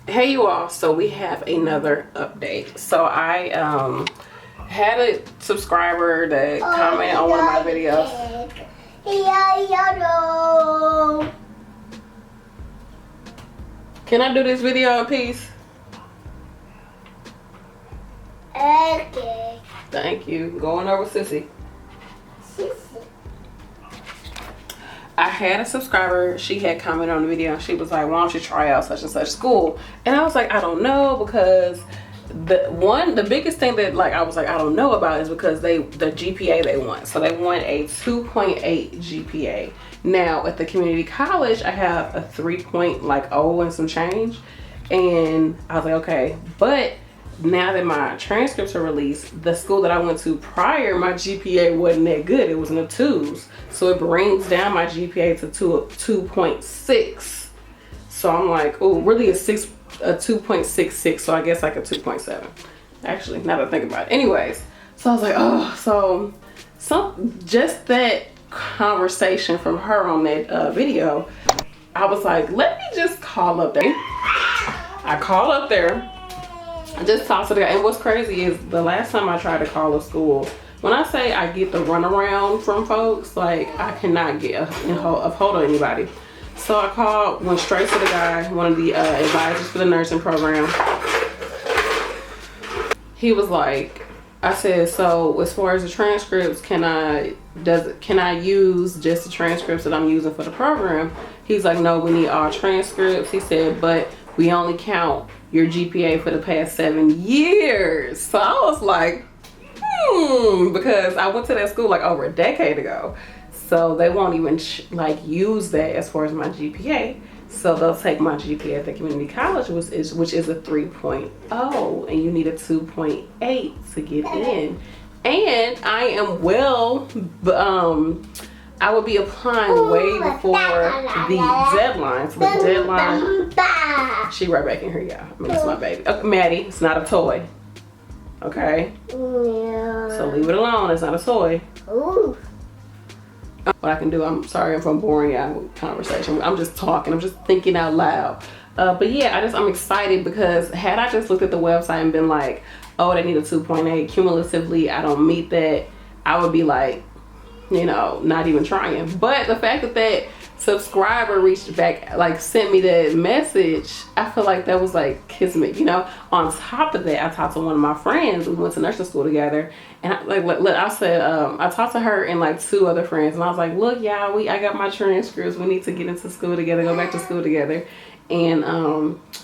Hey you all, so we have another update. So I had a subscriber that commented on one of my videos. Can I do this video in peace? Okay. Thank you. Going over Sissy. I had a subscriber, she had commented on the video and she was like, why don't you try out such and such school? And I was like, I don't know, because the biggest thing that like I was like, I don't know about is because the GPA they want. So they want a 2.8 GPA. Now at the community college, I have a 3.0 and some change. And I was like, okay, but now that my transcripts are released, the school that I went to prior, my GPA wasn't that good. It was in the 2s. So it brings down my GPA to 2.6. So I'm like, oh, really a 2.66. So I guess like a 2.7. Actually, now that I think about it. Anyways, so I was like, oh, so just that conversation from her on that video, I was like, let me just call up there. I called up there. I just talked to the guy, and what's crazy is the last time I tried to call a school, when I say I get the runaround from folks, like I cannot get a hold of anybody. So I called, went straight to the guy, one of the advisors for the nursing program. He was like, I said, so as far as the transcripts, can I use just the transcripts that I'm using for the program? He's like, no, we need all transcripts. He said, but we only count your GPA for the past 7 years. So I was like, because I went to that school like over a decade ago. So they won't even like use that as far as my GPA. So they'll take my GPA at the community college, which is a 3.0, and you need a 2.8 to get in. And I am I would be applying way before the deadline. So the deadline, she right back in here, y'all. I mean, it's my baby. Maddie, it's not a toy. Okay? Yeah. So leave it alone, it's not a toy. Ooh. What I can do, I'm sorry if I'm boring y'all with conversation. I'm just talking, I'm just thinking out loud. But yeah, I'm excited because had I just looked at the website and been like, oh, they need a 2.8, cumulatively I don't meet that, I would be like, you know, not even trying. But the fact that that subscriber reached back, like sent me that message, I feel like that was like kismet, you know. On top of that, I talked to one of my friends. We went to nursing school together, and I said, I talked to her and like 2 other friends, and I was like, look, y'all, I got my transcripts. We need to get into school together, go back to school together. And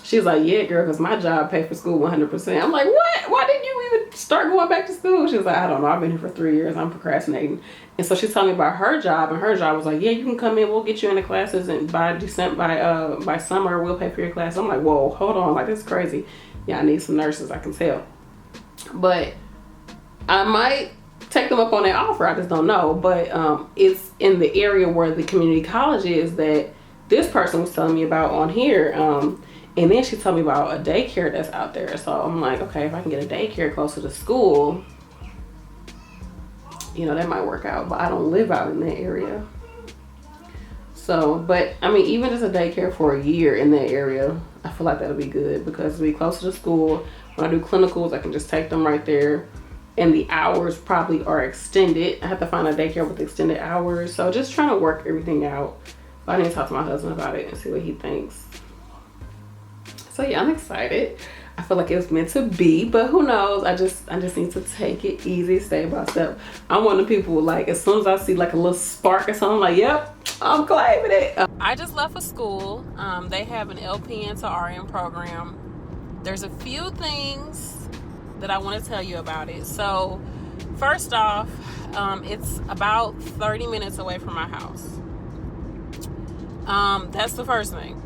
she was like, yeah, girl, because my job paid for school 100%. I'm like, what? Why didn't you even start going back to school? She was like, I don't know. I've been here for 3 years. I'm procrastinating. And so she told me about her job, and her job was like, yeah, you can come in. We'll get you into classes, and by summer, we'll pay for your class. I'm like, whoa, hold on. Like, this is crazy. Yeah, I need some nurses, I can tell. But I might take them up on that offer. I just don't know. But it's in the area where the community college is that this person was telling me about on here. And then she told me about a daycare that's out there. So I'm like, okay, if I can get a daycare closer to school, you know, that might work out. But I don't live out in that area. So, but I mean, even just a daycare for a year in that area, I feel like that'll be good because it'll be closer to school. When I do clinicals, I can just take them right there. And the hours probably are extended. I have to find a daycare with extended hours. So just trying to work everything out. I need to talk to my husband about it and see what he thinks. So yeah, I'm excited. I feel like it was meant to be, but who knows? I just need to take it easy, step by step. I'm one of the people, like, as soon as I see like a little spark or something, I'm like, yep, I'm claiming it. I just left for school. They have an LPN to RN program. There's a few things that I want to tell you about it. So first off, it's about 30 minutes away from my house. That's the first thing.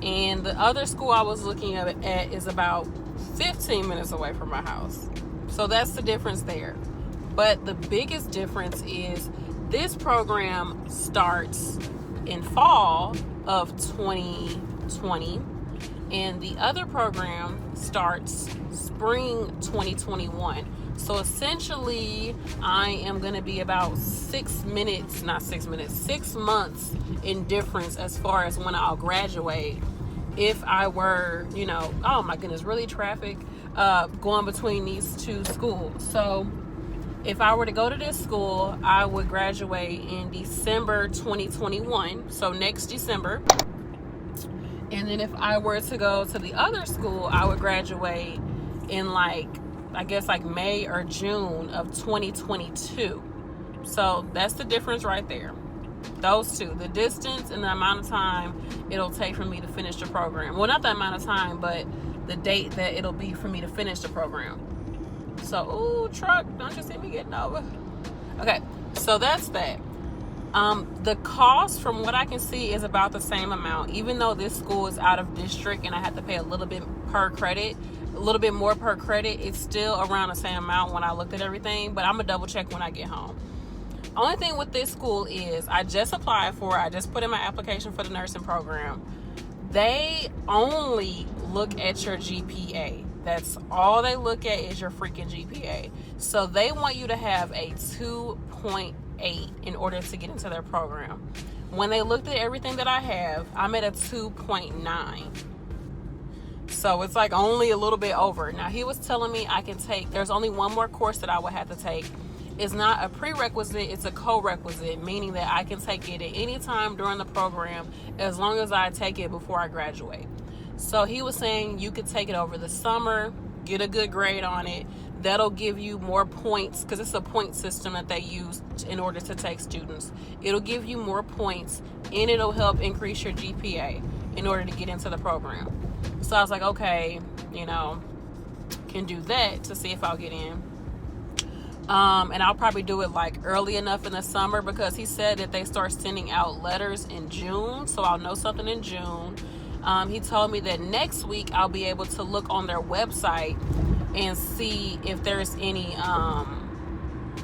And the other school I was looking at is about 15 minutes away from my house. So that's the difference there. But the biggest difference is this program starts in fall of 2020, and the other program starts spring 2021. So essentially, I am going to be about 6 months in difference as far as when I'll graduate if I were, you know, oh my goodness, really traffic going between these two schools. So if I were to go to this school, I would graduate in December 2021, so next December. And then if I were to go to the other school, I would graduate in like, I guess like May or June of 2022. So that's the difference right there. Those two, the distance and the amount of time it'll take for me to finish the program. Well, not the amount of time, but the date that it'll be for me to finish the program. So, ooh, truck, don't you see me getting over? Okay, so that's that. The cost, from what I can see, is about the same amount. Even though this school is out of district and I have to pay a little bit per credit, a little bit more per credit, it's still around the same amount when I looked at everything. But I'm going to double check when I get home. Only thing with this school is I just applied for it. I just put in my application for the nursing program. They only look at your GPA. That's all they look at is your freaking GPA. So they want you to have a 2.8 in order to get into their program. When they looked at everything that I have, I'm at a 2.9. So it's like only a little bit over. Now he was telling me I can take, there's only one more course that I would have to take. It's not a prerequisite, it's a co-requisite, meaning that I can take it at any time during the program as long as I take it before I graduate. So he was saying you could take it over the summer, get a good grade on it. That'll give you more points, because it's a point system that they use in order to take students. It'll give you more points, and it'll help increase your GPA in order to get into the program. So I was like, okay, you know, can do that to see if I'll get in. And I'll probably do it like early enough in the summer, because he said that they start sending out letters in June, so I'll know something in June. He told me that next week I'll be able to look on their website and see if there's any,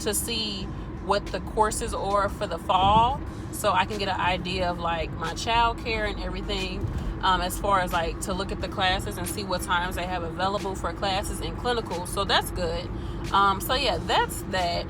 to see what the courses are for the fall, so I can get an idea of like my child care and everything, as far as like to look at the classes and see what times they have available for classes and clinical. So that's good. So yeah, that's that.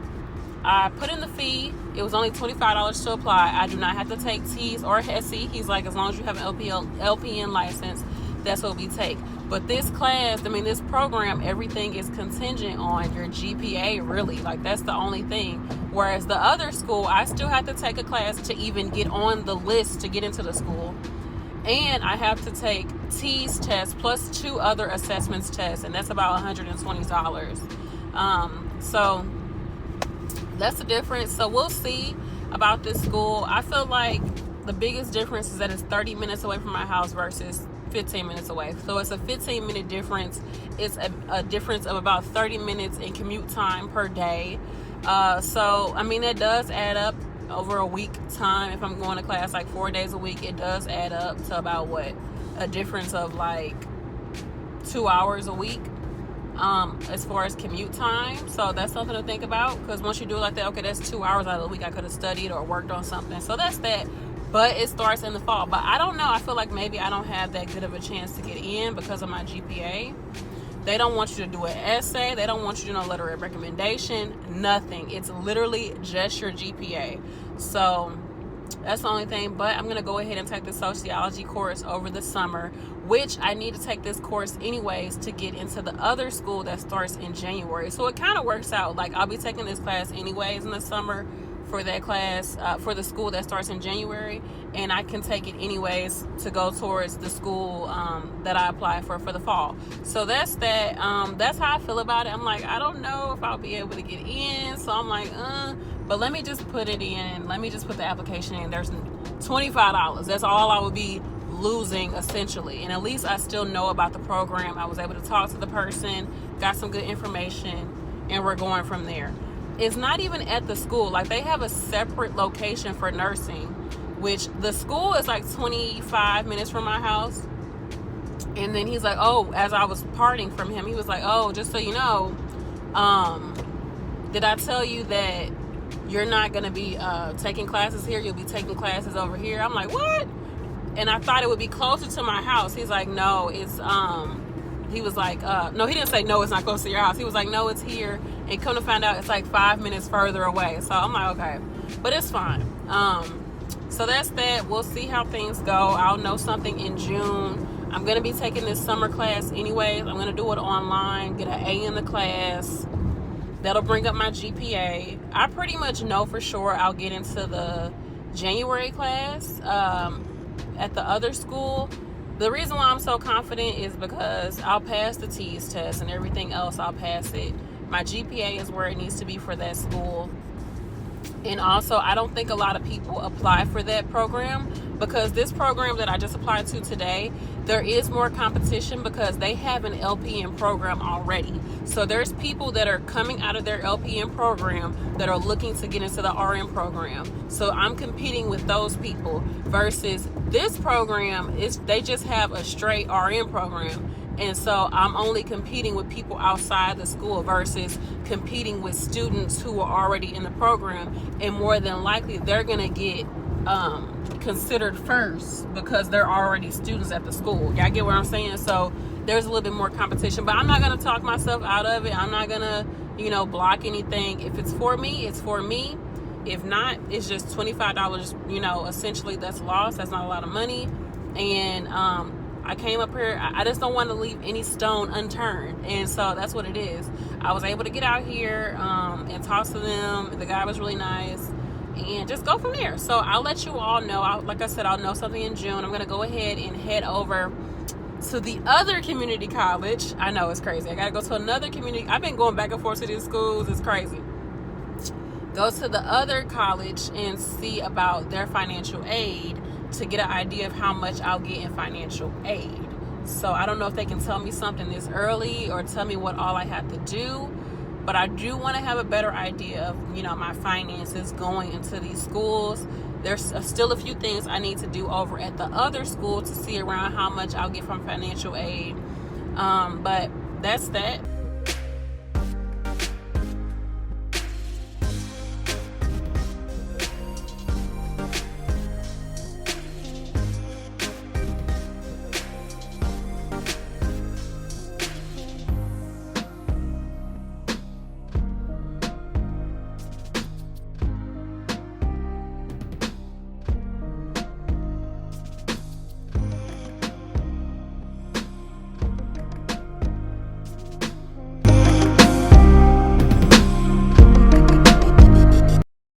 I put in the fee. It was only $25 to apply. I do not have to take T's or HESI. He's like, as long as you have an LPN license, that's what we take. But this class, I mean, this program, everything is contingent on your GPA, really. Like, that's the only thing. Whereas the other school, I still have to take a class to even get on the list to get into the school. And I have to take T's test plus 2 other assessments tests, and that's about $120. So that's the difference. So we'll see about this school. I feel like the biggest difference is that it's 30 minutes away from my house versus 15 minutes away. So it's a 15-minute difference. It's a difference of about 30 minutes in commute time per day. So I mean, that does add up over a week time. If I'm going to class like 4 days a week, it does add up to about what, a difference of like 2 hours a week, as far as commute time. So that's something to think about, because once you do it like that, okay, that's 2 hours out of the week I could have studied or worked on something. So that's that. But it starts in the fall. But I don't know, I feel like maybe I don't have that good of a chance to get in because of my GPA. They don't want you to do an essay. They don't want you to do no letter of recommendation. Nothing. It's literally just your GPA. So that's the only thing. But I'm going to go ahead and take the sociology course over the summer, which I need to take this course anyways to get into the other school that starts in January. So it kind of works out. Like, I'll be taking this class anyways in the summer for that class, for the school that starts in January, and I can take it anyways to go towards the school that I apply for the fall. So that's that. That's how I feel about it. I'm like, I don't know if I'll be able to get in, so I'm like, but let me just put it in. Let me just put the application in. There's $25. That's all I would be losing essentially, and at least I still know about the program. I was able to talk to the person, got some good information, and we're going from there. It's not even at the school. Like, they have a separate location for nursing, which the school is like 25 minutes from my house. And then he's like, oh, as I was parting from him, he was like, oh, just so you know, did I tell you that you're not going to be taking classes here? You'll be taking classes over here. I'm like, what? And I thought it would be closer to my house. He's like, no, it's, he was like, no, he didn't say, no, it's not close to your house. He was like, no, it's here. And come to find out, it's like 5 minutes further away. So I'm like, okay, but it's fine. So that's that. We'll see how things go. I'll know something in June. I'm going to be taking this summer class anyways. I'm going to do it online, get an A in the class. That'll bring up my GPA. I pretty much know for sure I'll get into the January class at the other school. The reason why I'm so confident is because I'll pass the TEAS test and everything else, I'll pass it. My GPA is where it needs to be for that school. And also, I don't think a lot of people apply for that program, because this program that I just applied to today, there is more competition because they have an LPN program already. So there's people that are coming out of their LPN program that are looking to get into the RN program. So I'm competing with those people, versus this program they just have a straight RN program. And so I'm only competing with people outside the school versus competing with students who are already in the program. And more than likely, they're going to get considered first because they're already students at the school. Y'all get what I'm saying? So there's a little bit more competition. But I'm not going to talk myself out of it. I'm not going to, block anything. If it's for me, it's for me. If not, it's just $25, essentially that's lost. That's not a lot of money. And I came up here, I just don't want to leave any stone unturned. And so that's what it is. I was able to get out here and talk to them. The guy was really nice. And just go from there. So I'll let you all know. Like I said, I'll know something in June. I'm going to go ahead and head over to the other community college. I know, it's crazy. I got to go to another community. I've been going back and forth to these schools. It's crazy. Go to the other college and see about their financial aid to get an idea of how much I'll get in financial aid. So I don't know if they can tell me something this early or tell me what all I have to do, but I do want to have a better idea of, my finances going into these schools. There's still a few things I need to do over at the other school to see around how much I'll get from financial aid. But that's that.